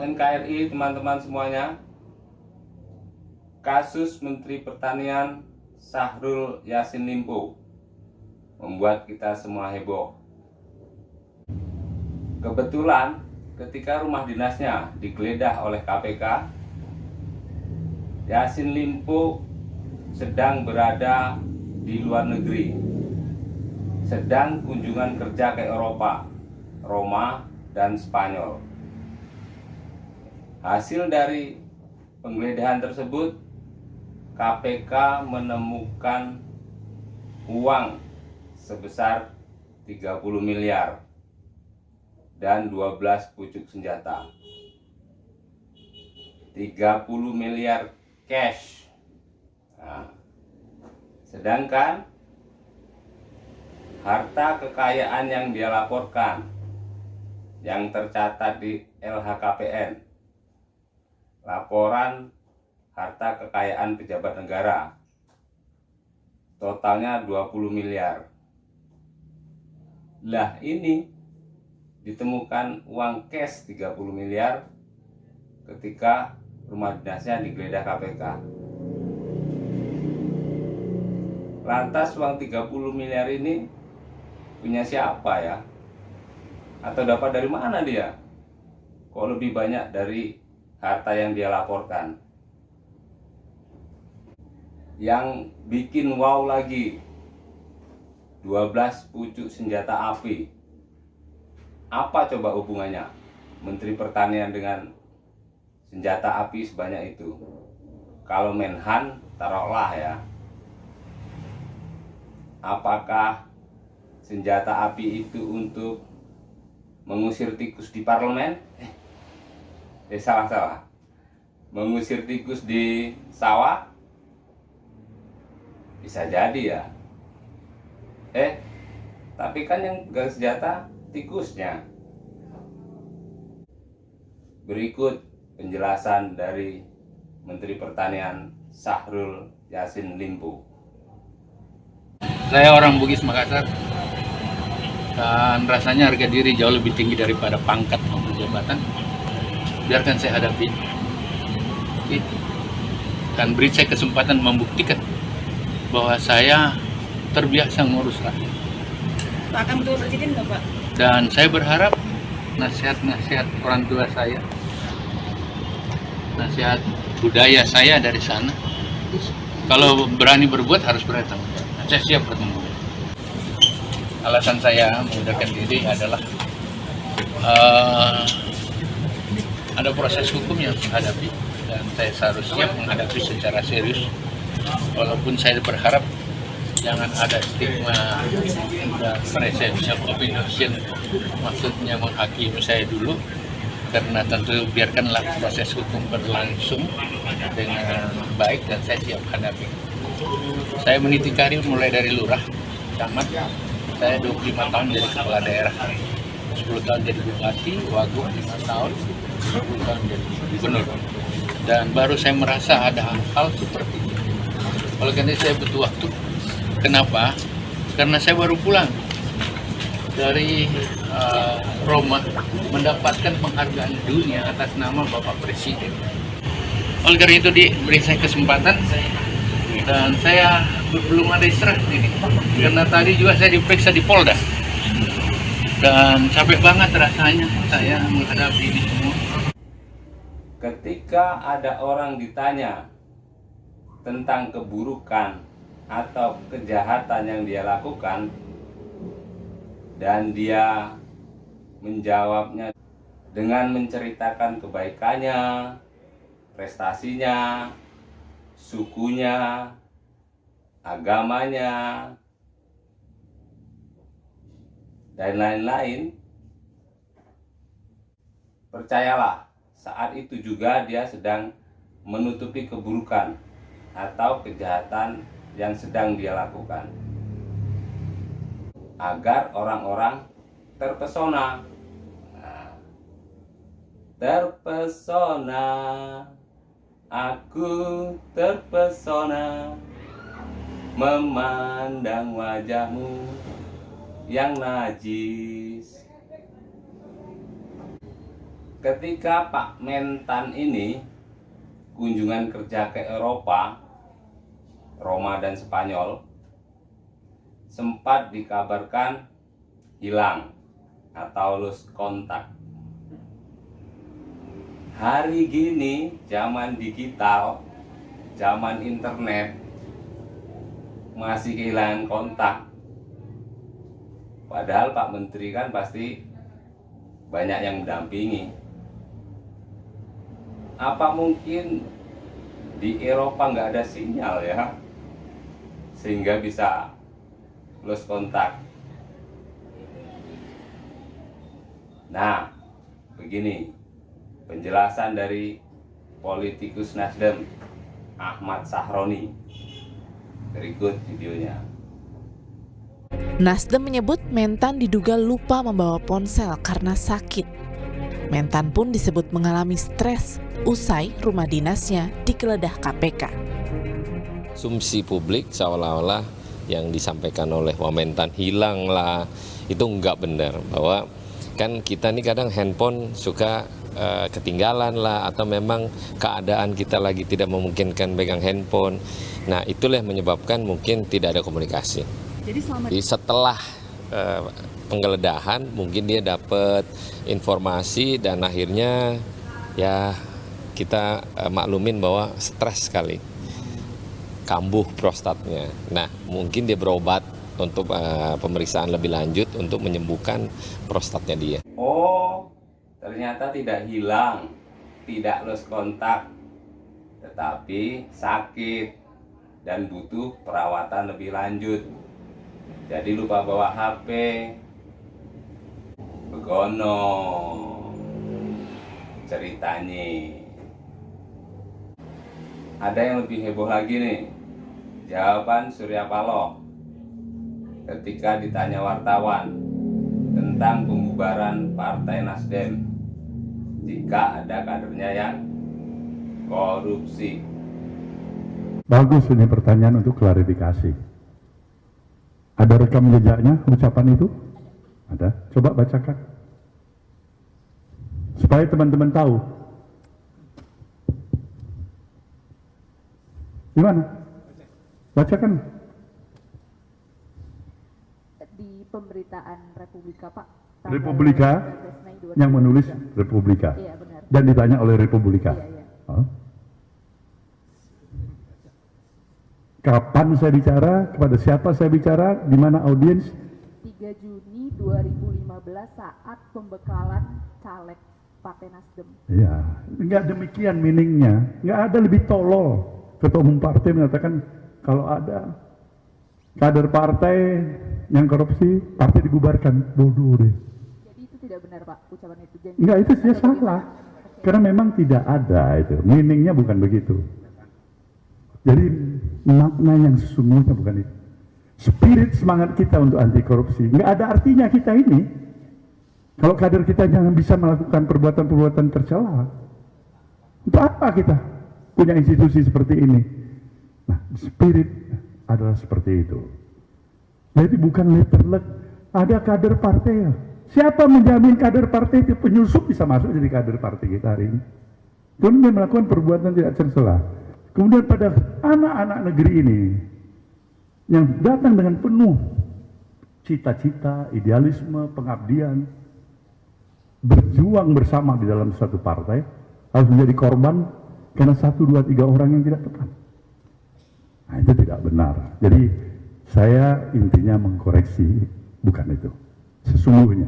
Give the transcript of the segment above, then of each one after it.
NKRI, teman-teman semuanya. Kasus Menteri Pertanian Syahrul Yassin Limpo membuat kita semua heboh. Kebetulan ketika rumah dinasnya digeledah oleh KPK, Yassin Limpo sedang berada di luar negeri, sedang kunjungan kerja ke Eropa, Roma, dan Spanyol. Hasil dari penggeledahan tersebut, KPK menemukan uang sebesar 30 miliar dan 12 pucuk senjata. 30 miliar cash. Nah, sedangkan harta kekayaan yang dia laporkan yang tercatat di LHKPN, laporan harta kekayaan pejabat negara, totalnya 20 miliar. Lah ini ditemukan uang cash 30 miliar ketika rumah dinasnya digeledah KPK. Lantas uang 30 miliar ini punya siapa ya? Atau dapat dari mana dia? Kok lebih banyak dari harta yang dia laporkan? Yang bikin wow lagi, 12 pucuk senjata api. Apa coba hubungannya Menteri Pertanian dengan senjata api sebanyak itu? Kalau Menhan, taruhlah ya, apakah senjata api itu untuk mengusir tikus di parlemen? Salah. Mengusir tikus di sawah? Bisa jadi ya. Tapi kan yang pegang senjata tikusnya. Berikut penjelasan dari Menteri Pertanian Syahrul Yassin Limpo. Saya orang Bugis Makassar, dan rasanya harga diri jauh lebih tinggi daripada pangkat maupun jabatan. Biarkan saya hadapi dan beri saya kesempatan membuktikan bahwa saya terbiasa ngurus rakyat. Pak akan betul presiden nggak Pak? Dan saya berharap nasihat-nasihat orang tua saya, nasihat budaya saya dari sana, kalau berani berbuat harus berani tanggung jawab. Saya siap bertanggung jawab. Alasan saya mengundurkan diri adalah ada proses hukum yang menghadapi, dan saya harus siap menghadapi secara serius. Walaupun saya berharap jangan ada stigma dan presumption of innocence, maksudnya menghakimi saya dulu, karena tentu biarkanlah proses hukum berlangsung dengan baik dan saya siap hadapi. Saya meniti karir mulai dari lurah, camat. Saya 25 tahun jadi kepala daerah, 10 tahun jadi bupati, wagub 5 tahun, 10 tahun jadi gubernur. Dan baru saya merasa ada hal seperti ini. Oleh karena itu saya butuh waktu. Kenapa? Karena saya baru pulang dari Roma, mendapatkan penghargaan dunia atas nama Bapak Presiden. Oleh karena itu diberi saya kesempatan, dan saya belum ada istirahat ini. Karena tadi juga saya diperiksa di Polda, dan capek banget rasanya saya menghadapi ini semua. Ketika ada orang ditanya tentang keburukan atau kejahatan yang dia lakukan, dan dia menjawabnya dengan menceritakan kebaikannya, prestasinya, sukunya, agamanya, dan lain-lain, percayalah, saat itu juga dia sedang menutupi keburukan atau kejahatan yang sedang dia lakukan, agar orang-orang terpesona. Terpesona, aku terpesona memandang wajahmu yang najis. ketika Pak Mentan ini kunjungan kerja ke Eropa, Roma dan Spanyol, sempat dikabarkan hilang atau lost kontak. Hari gini, zaman digital, zaman internet, masih kehilangan kontak. Padahal Pak Menteri kan pasti banyak yang mendampingi. Apa mungkin di Eropa nggak ada sinyal ya, sehingga bisa lost kontak? Nah, begini penjelasan dari politikus Nasdem Ahmad Sahroni. Berikut videonya. Nasdem menyebut Mentan diduga lupa membawa ponsel karena sakit. Mentan pun disebut mengalami stres usai rumah dinasnya digeledah KPK. Asumsi publik seolah-olah yang disampaikan oleh Wamentan hilang lah, itu nggak benar. Bahwa kan kita nih kadang handphone suka ketinggalan lah, atau memang keadaan kita lagi tidak memungkinkan pegang handphone. Nah itulah yang menyebabkan mungkin tidak ada komunikasi. Jadi setelah penggeledahan mungkin dia dapat informasi dan akhirnya ya kita maklumin bahwa stres sekali, kambuh prostatnya. Nah mungkin dia berobat untuk pemeriksaan lebih lanjut untuk menyembuhkan prostatnya dia. Oh, ternyata tidak hilang, tidak lost kontak, tetapi sakit dan butuh perawatan lebih lanjut. Jadi lupa bawa HP, begono ceritanya. Ada yang lebih heboh lagi nih, jawaban Surya Paloh ketika ditanya wartawan tentang pembubaran Partai Nasdem jika ada kadernya yang korupsi. Bagus ini pertanyaan untuk klarifikasi. Ada rekam jejaknya ucapan itu? Ada. Coba bacakan. Supaya teman-teman tahu. Gimana? Bacakan. Di pemberitaan Republika, Pak. Republika, yang menulis Republika. Iya, benar. Dan ditanya oleh Republika. Iya, iya. Oh. Kapan saya bicara, kepada siapa saya bicara, di mana audiens? 3 Juni 2015 saat pembekalan caleg Partai Nasdem. Iya, enggak demikian meaningnya. Enggak ada lebih tolol. Ketua umum partai mengatakan kalau ada kader partai yang korupsi, partai dibubarkan. Bodoh deh. Jadi itu tidak benar, Pak, ucapan itu. Enggak, itu dia salah. Karena memang tidak ada itu. Meaningnya bukan begitu. Jadi makna yang sesungguhnya bukan itu. Spirit semangat kita untuk anti korupsi nggak ada artinya kita ini kalau kader kita jangan bisa melakukan perbuatan-perbuatan tercela. Untuk apa kita punya institusi seperti ini? Nah, spirit adalah seperti itu. Jadi bukan letterlek. Ada kader partai ya. Siapa menjamin kader partai itu penyusup bisa masuk jadi kader partai kita hari ini? Kemudian melakukan perbuatan tidak tercela. Kemudian pada anak-anak negeri ini yang datang dengan penuh cita-cita, idealisme, pengabdian, berjuang bersama di dalam suatu partai, harus menjadi korban karena 1, 2, 3 orang yang tidak tepat. Nah itu tidak benar. Jadi saya intinya mengkoreksi, bukan itu. Sesungguhnya.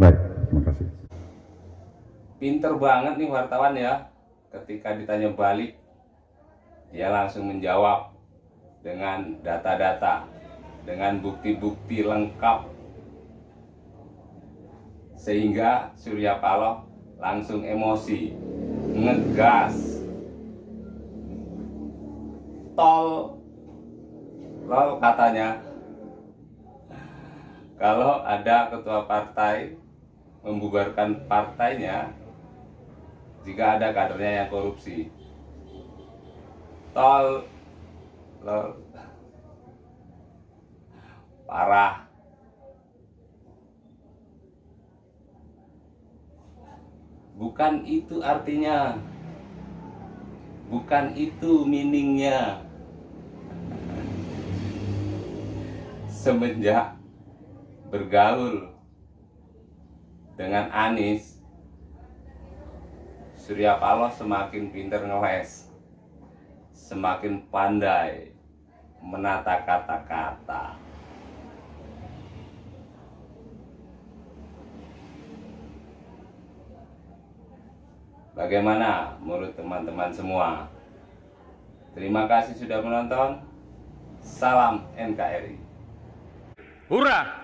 Baik, terima kasih. Pinter banget nih wartawan ya. Ketika ditanya balik, dia langsung menjawab dengan data-data, dengan bukti-bukti lengkap. Sehingga Surya Paloh langsung emosi, ngegas. Lol katanya. Kalau ada ketua partai membubarkan partainya jika ada kadernya yang korupsi. Lol parah. Bukan itu artinya. Bukan itu meaningnya. Semenjak bergaul dengan Anies, Surya Paloh semakin pintar ngeles, semakin pandai menata kata-kata. Bagaimana menurut teman-teman semua? Terima kasih sudah menonton. Salam NKRI. Hurrah!